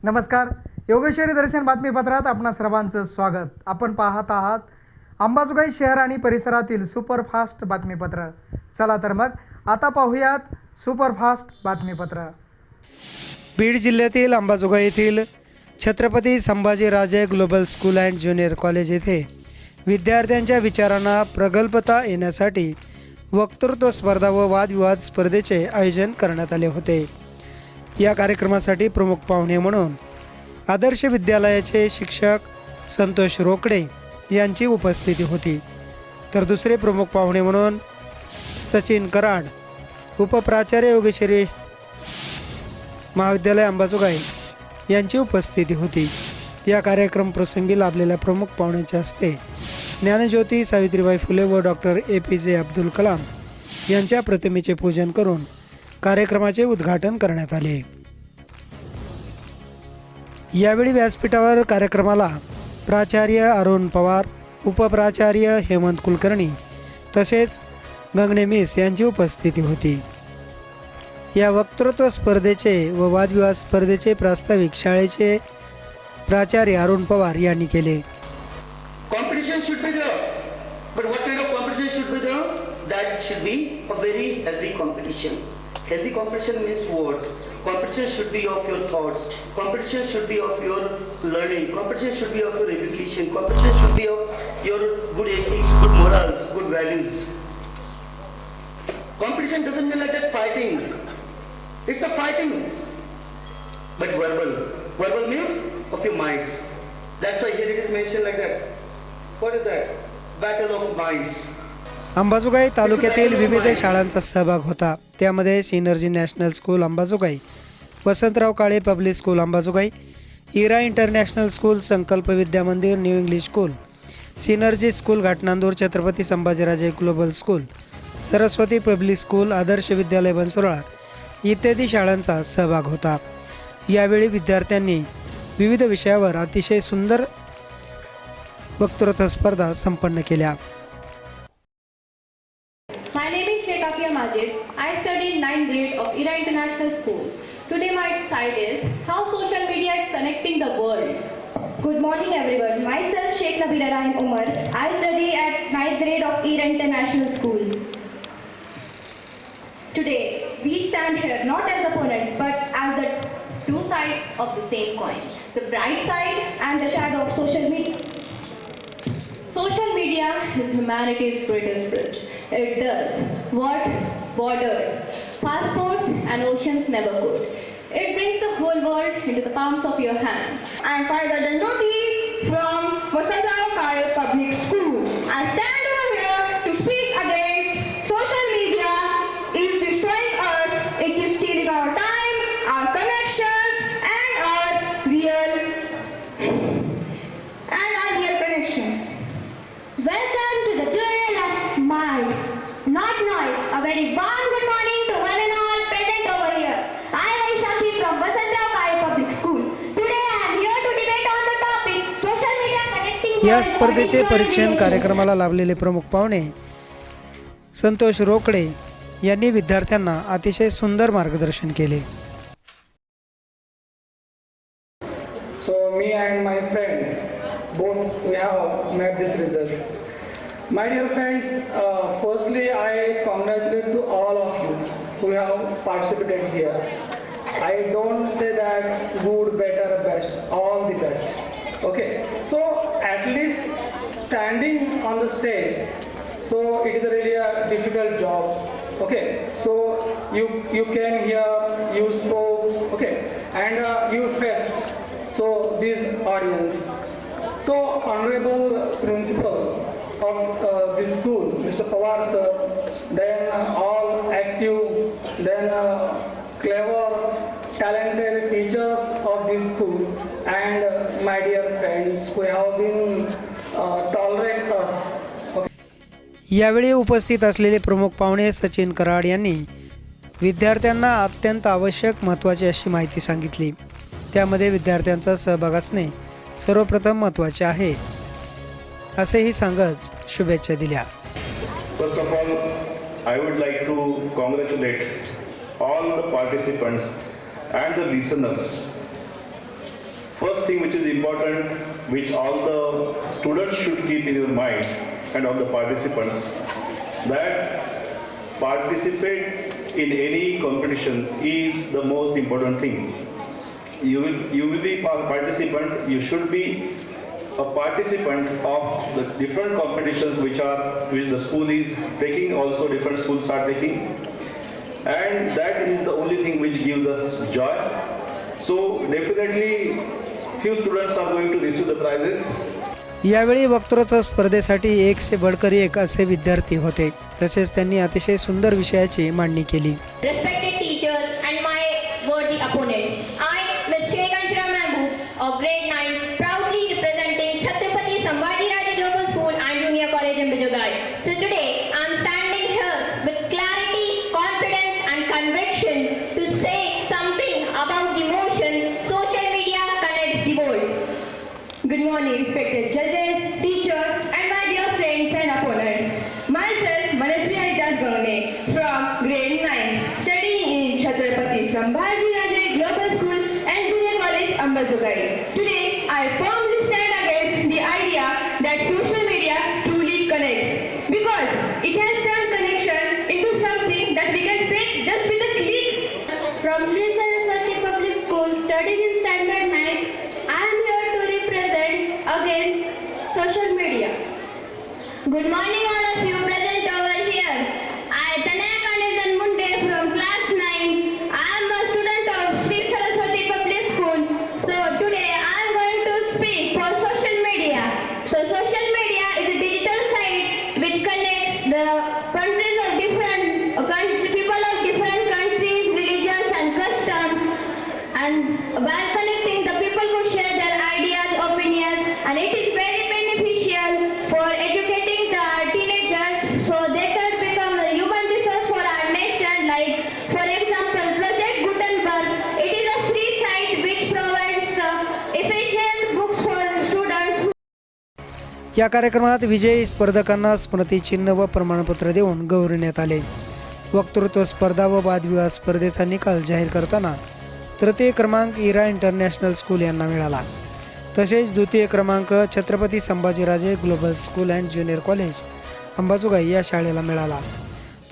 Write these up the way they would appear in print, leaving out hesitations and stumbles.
नमस्कार. योगेश्वरी दर्शन बातमीपत्रात आपणा सर्वांचं स्वागत. आपण पाहत आहात अंबाजोगाई शहर आणि परिसरातील सुपरफास्ट बातमीपत्र. चला तर मग आता पाहूयात सुपरफास्ट बातमीपत्र. बीड जिल्ह्यातील अंबाजोगाई येथील Chhatrapati Sambhajiraje global school and junior college येथे विद्यार्थ्यांच्या विचारांना प्रगल्भता येण्यासाठी वक्तृत्व स्पर्धा व वादविवाद स्पर्धेचे आयोजन करण्यात आले होते. या कार्यक्रमासाठी प्रमुख पाहुणे म्हणून आदर्श विद्यालयाचे शिक्षक संतोष रोकडे यांची उपस्थिती होती. तर दुसरे प्रमुख पाहुणे म्हणून सचिन कराड, उपप्राचार्य योगेश्वरी महाविद्यालय अंबाजोगाई यांची उपस्थिती होती. या कार्यक्रम प्रसंगी लाभलेल्या प्रमुख पाहुण्यांच्या हस्ते ज्ञानज्योती सावित्रीबाई फुले व डॉक्टर APJ अब्दुल कलाम यांच्या प्रतिमेचे पूजन करून कार्यक्रमाचे उद्घाटन करण्यात आले. यावेळी व्यासपीठावर कार्यक्रमाला प्राचार्य अरुण पवार, उपप्राचार्य हेमंत कुलकर्णी तसेच गंगणे मिस यांची उपस्थिती होती. या वक्तृत्व स्पर्धेचे व वादविवाद स्पर्धेचे प्रास्ताविक शाळेचे प्राचार्य अरुण पवार यांनी केले. Competition should be there, but what kind of competition should be there? That should be a very healthy competition. Healthy competition means what? Competition should be of your thoughts. Competition should be of your learning. Competition should be of your education. Competition should be of your good ethics, good morals, good values. Competition doesn't mean like that fighting. It's a fighting, but verbal. Verbal means of your minds. That's why here it is mentioned like that. What is that? Battle of minds. Ambajogai तालुक्यातील विविध शाळांचा सहभाग होता. त्यामध्ये synergy national school Ambajogai, Vasantrao Kale public school Ambajogai, Ira international school, Sankalp Vidya Mandir, new English school, synergy school Ghatnandur, Chhatrapati Sambhajiraje global school, Saraswati public school, Adarsh Vidyalaya Bansoda इत्यादी शाळांचा सहभाग होता. यावेळी विद्यार्थ्यांनी विविध विषयावर अतिशय सुंदर वक्तृत्व स्पर्धा संपन्न केल्या. My name is Sheikh Afia Majid. I study in 9th grade of IRA International School. Today my side is how social media is connecting the world. Good morning everyone. Myself Sheikh Nabila Rahim Umar. I study at 9th grade of IRA International School. Today we stand here not as opponents but as the Two sides of the same coin. The bright side. and the shadow of social media. Social media is humanity's greatest bridge. It does what borders, passports and oceans never could. It brings the whole world into the palms of your hand. I am Faiza Dandoti from Vasantarav Kale Public School. I stand over here to speak against social media is destroying us. It is stealing our time, our connections, and our real connections. Welcome to the duel of minds, not noise. A very warm good morning to one and all present over here. I am Aishaki from Vasantrao Kale Public School. Today I am here to debate on the topic social media connecting. या world स्पर्धेचे bodies परीक्षण relations. कार्यक्रमाला लाभलेले प्रमुख पाहुणे संतोष रोकडे यांनी विद्यार्थ्यांना अतिशय सुंदर मार्गदर्शन केले. So me and my friend, both we have made this result. My dear friends, firstly I congratulate to all of you who have participated here. I don't say that good, better, best, all the best. Okay, so at least standing on the stage, so it is really a difficult job. Okay, so you came here, you spoke, okay, and you faced so this audience. So honorable principal of this school, Mr. Pawar sir, then all active, then clever, talented teachers of this school, and my dear friends who have been tolerate us. यावेळी उपस्थित असलेले प्रमुख पाहुणे सचिन कराड यांनी विद्यार्थ्यांना अत्यंत आवश्यक महत्त्वाची अशी माहिती सांगितली. त्यामध्ये विद्यार्थ्यांचा सहभाग असणे सर्वप्रथम महत्त्वाचे आहे असेही सांगत शुभेच्छा दिल्या. First of all, I would like to congratulate all the participants and the listeners thing which is important, which all the students should keep in your mind and all the participants, that participate in any competition is the most important thing. You will be participant. You should be a participant of the different competitions which the school is taking. Also, different schools are taking, and that is the only thing which gives us joy. So definitely, few students are going to receive the prizes. यावेळी वक्तृत्व स्पर्धेसाठी एक से बढ़कर एक असे विद्यार्थी होते. तसेच त्यांनी अतिशय सुंदर विषयाची मांडणी केली. Respected teachers and my worthy opponents, I, Ms. Shreekanshra Mahboob of grade 9, proudly representing Chhatrapati Sambhajiraje Global School and Junior College in Bijogai. So today, I am standing here with clarity, confidence and conviction to say something about the motion social media connects the world. Good morning, respected judges, teachers, and my dear friends and opponents. Myself, Manasvi Haridas Gangne from grade 9, studying in Chhatrapati Sambhajiraje Global School and Junior College, Ambazogai. Today, I firmly stand against the idea that social media truly connects, because it has turned connection into something that we can fake just with a click. From Sri Saraswati Public School, studying in Standard 9, I am here to represent against social media. Good morning all of you present over here. I, Tanaya Kanizan Munde from class 9. I am a student of Sri Saraswati Public School. So today I am going to speak for social media. So social media is a digital site which connects the countries of people of different countries, religions and customs. And while connecting, the people could share their ideas, opinions, and it is very beneficial for educating the teenagers so they can become a human resource for our nation. Like, for example, Project Gutenberg. It is a free site which provides efficient books for students. या कार्यक्रमात विजयी स्पर्धकांना स्मृतिचिन्ह व प्रमाणपत्र देऊन गौरवण्यात आले. वक्तृत्व स्पर्धा व वादविवाद स्पर्धेचा निकाल जाहीर करताना तृतीय क्रमांक इरा इंटरनॅशनल स्कूल यांना मिळाला. तसेच द्वितीय क्रमांक Chhatrapati Sambhajiraje global school and junior college Ambajogai या शाळेला मिळाला.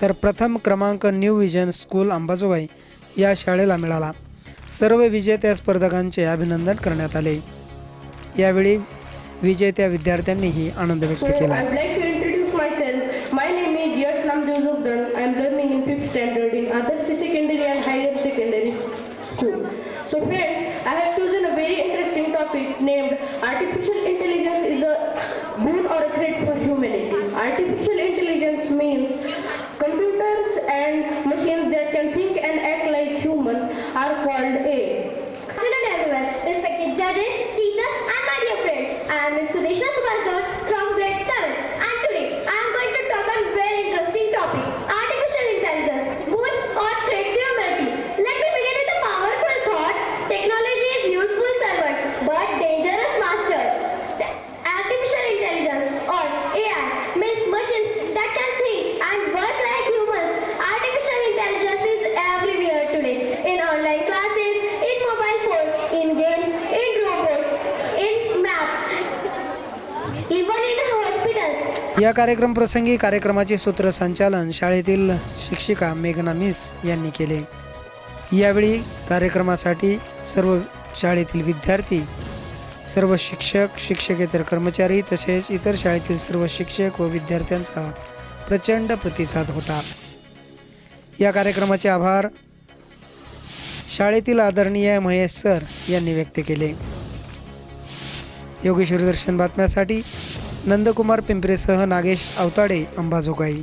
तर प्रथम क्रमांक न्यू विजन स्कूल अंबाजोगाई या शाळेला मिळाला. सर्व विजेत्या स्पर्धकांचे अभिनंदन करण्यात आले. यावेळी विजेत्या विद्यार्थ्यांनीही आनंद व्यक्त केला. I would like to introduce myself. My name is Yashnam Josephan. I am learning in 5th standard in Adarsh Secondary and Higher Secondary School. So friends, I have chosen a very interesting topic named Artificial Intelligence is a boon or a threat for humanity. Artificial intelligence means computers and machines that can think and act like human are called AI. Good afternoon everyone, respected judges, teachers and my dear friends. I am Ms. Sudeshna Subhasgar from grade 7 and today I am going to talk on very interesting topic, artificial intelligence, boon or threat to humanity. Let me begin with a powerful thought. Technology is useful servant but dangerous master. Artificial intelligence or AI means machines that can think and work like humans. Artificial intelligence is everywhere today, in online classes, in mobile phones, in games, in robots, in maps, even in hospitals. या कार्यक्रम प्रसंगी कार्यक्रमाचे सूत्रसंचालन शाळेतील शिक्षिका मेघना miss यांनी केले. यावेळी कार्यक्रमासाठी सर्व शाळेतील विद्यार्थी, सर्व शिक्षक, शिक्षकेतर कर्मचारी तसेच इतर शाळेतील सर्व शिक्षक व विद्यार्थ्यांचा प्रचंड प्रतिसाद होता. या कार्यक्रमाचे आभार शाळेतील आदरणीय महेश सर यांनी व्यक्त केले. योगेश्वरी दर्शन बातम्यासाठी नंदकुमार पिंपरेसह नागेश अवताडे, अंबाजोगाई.